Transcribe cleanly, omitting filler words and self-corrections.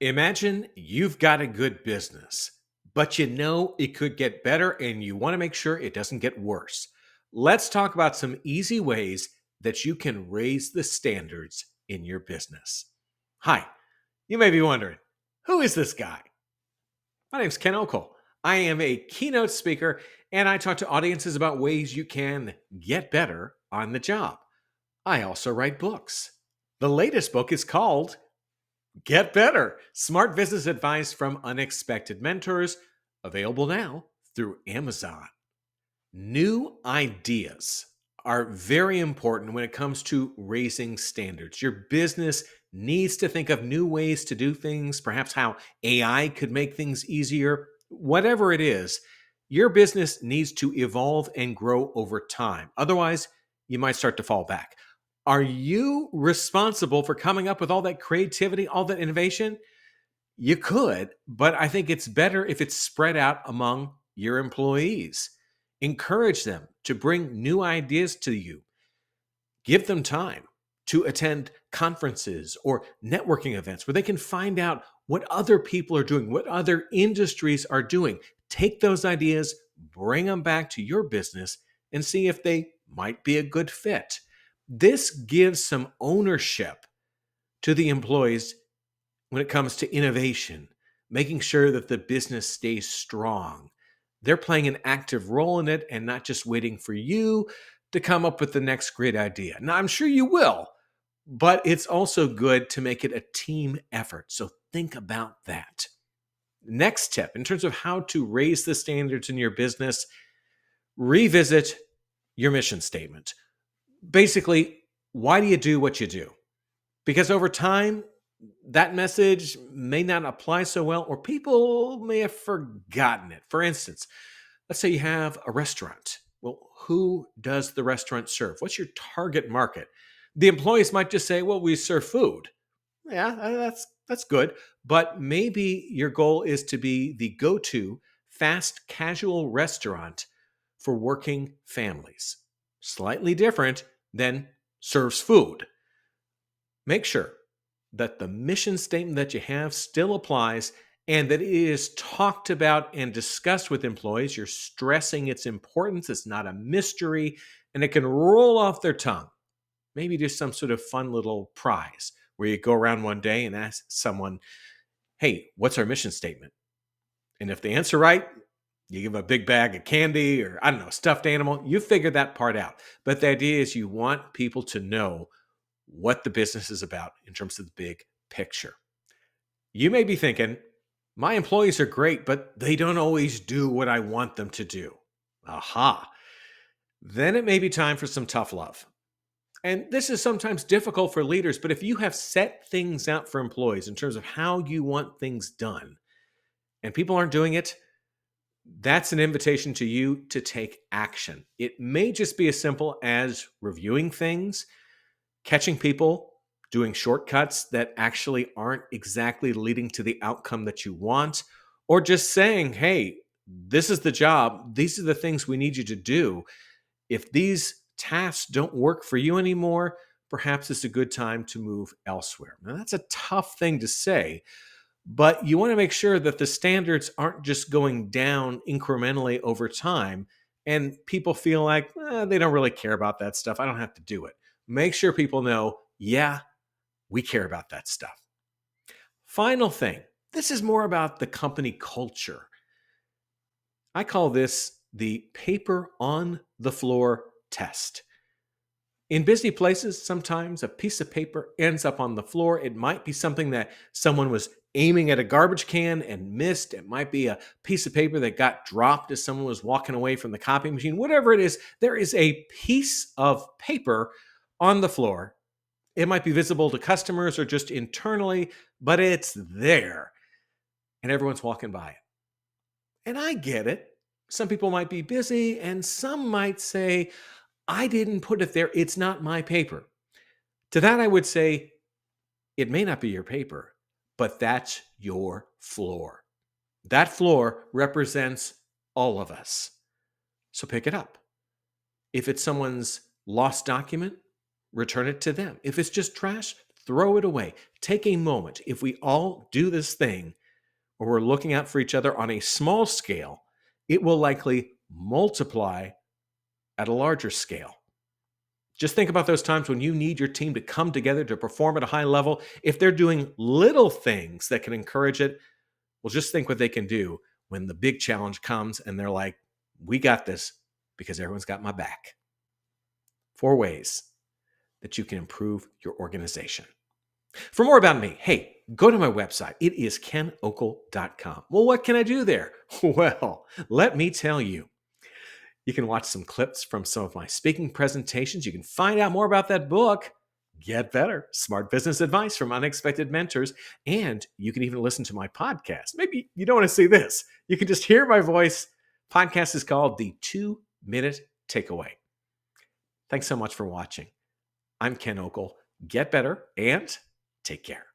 Imagine you've got a good business, but you know it could get better and you want to make sure it doesn't get worse. Let's talk about some easy ways that you can raise the standards in your business. Hi, you may be wondering, who is this guy? My name's Ken Okel. I am a keynote speaker and I talk to audiences about ways you can get better on the job. I also write books. The latest book is called Get Better, Smart Business Advice from Unexpected Mentors, available now through Amazon. New ideas are very important when it comes to raising standards. Your business needs to think of new ways to do things, perhaps how AI could make things easier. Whatever it is, your business needs to evolve and grow over time. Otherwise, you might start to fall back. Are you responsible for coming up with all that creativity, all that innovation? You could, but I think it's better if it's spread out among your employees. Encourage them to bring new ideas to you. Give them time to attend conferences or networking events where they can find out what other people are doing, what other industries are doing. Take those ideas, bring them back to your business, and see if they might be a good fit. This gives some ownership to the employees when it comes to innovation, making sure that the business stays strong. They're playing an active role in it and not just waiting for you to come up with the next great idea. Now, I'm sure you will, but it's also good to make it a team effort. So think about that. Next tip, in terms of how to raise the standards in your business, revisit your mission statement. Basically, why do you do what you do? Because over time, that message may not apply so well, or people may have forgotten it. For instance, let's say you have a restaurant. Well, who does the restaurant serve? What's your target market? The employees might just say, well, we serve food. Yeah, that's good. But maybe your goal is to be the go-to fast casual restaurant for working families. Slightly different than serves food. Make sure that the mission statement that you have still applies and that it is talked about and discussed with employees. You're stressing its importance. It's not a mystery and it can roll off their tongue. Maybe do some sort of fun little prize where you go around one day and ask someone, hey, what's our mission statement? And if they answer right, you give them a big bag of candy or, I don't know, a stuffed animal. You figure that part out. But the idea is you want people to know what the business is about in terms of the big picture. You may be thinking, my employees are great, but they don't always do what I want them to do. Aha. Then it may be time for some tough love. And this is sometimes difficult for leaders, but if you have set things out for employees in terms of how you want things done, and people aren't doing it, that's an invitation to you to take action. It may just be as simple as reviewing things, catching people doing shortcuts that actually aren't exactly leading to the outcome that you want, or just saying, hey, this is the job. These are the things we need you to do. If these tasks don't work for you anymore, perhaps it's a good time to move elsewhere. Now, that's a tough thing to say, but you want to make sure that the standards aren't just going down incrementally over time and people feel like they don't really care about that stuff. I don't have to do it. Make sure people know, yeah, we care about that stuff. Final thing, this is more about the company culture. I call this the paper on the floor test. In busy places, sometimes a piece of paper ends up on the floor. It might be something that someone was aiming at a garbage can and missed. It might be a piece of paper that got dropped as someone was walking away from the copy machine. Whatever it is, there is a piece of paper on the floor. It might be visible to customers or just internally, but it's there and everyone's walking by it. And I get it. Some people might be busy and some might say, I didn't put it there. It's not my paper. To that, I would say, it may not be your paper, but that's your floor. That floor represents all of us. So pick it up. If it's someone's lost document, return it to them. If it's just trash, throw it away. Take a moment. If we all do this thing, or we're looking out for each other on a small scale, it will likely multiply at a larger scale. Just think about those times when you need your team to come together to perform at a high level. If they're doing little things that can encourage it, well, just think what they can do when the big challenge comes and they're like, we got this because everyone's got my back. 4 ways that you can improve your organization. For more about me, hey, go to my website. It is kenokel.com. Well, what can I do there? Well, let me tell you. You can watch some clips from some of my speaking presentations. You can find out more about that book, Get Better, Smart Business Advice from Unexpected Mentors. And you can even listen to my podcast. Maybe you don't want to see this. You can just hear my voice. Podcast is called The 2-Minute Takeaway. Thanks so much for watching. I'm Ken Okel. Get better and take care.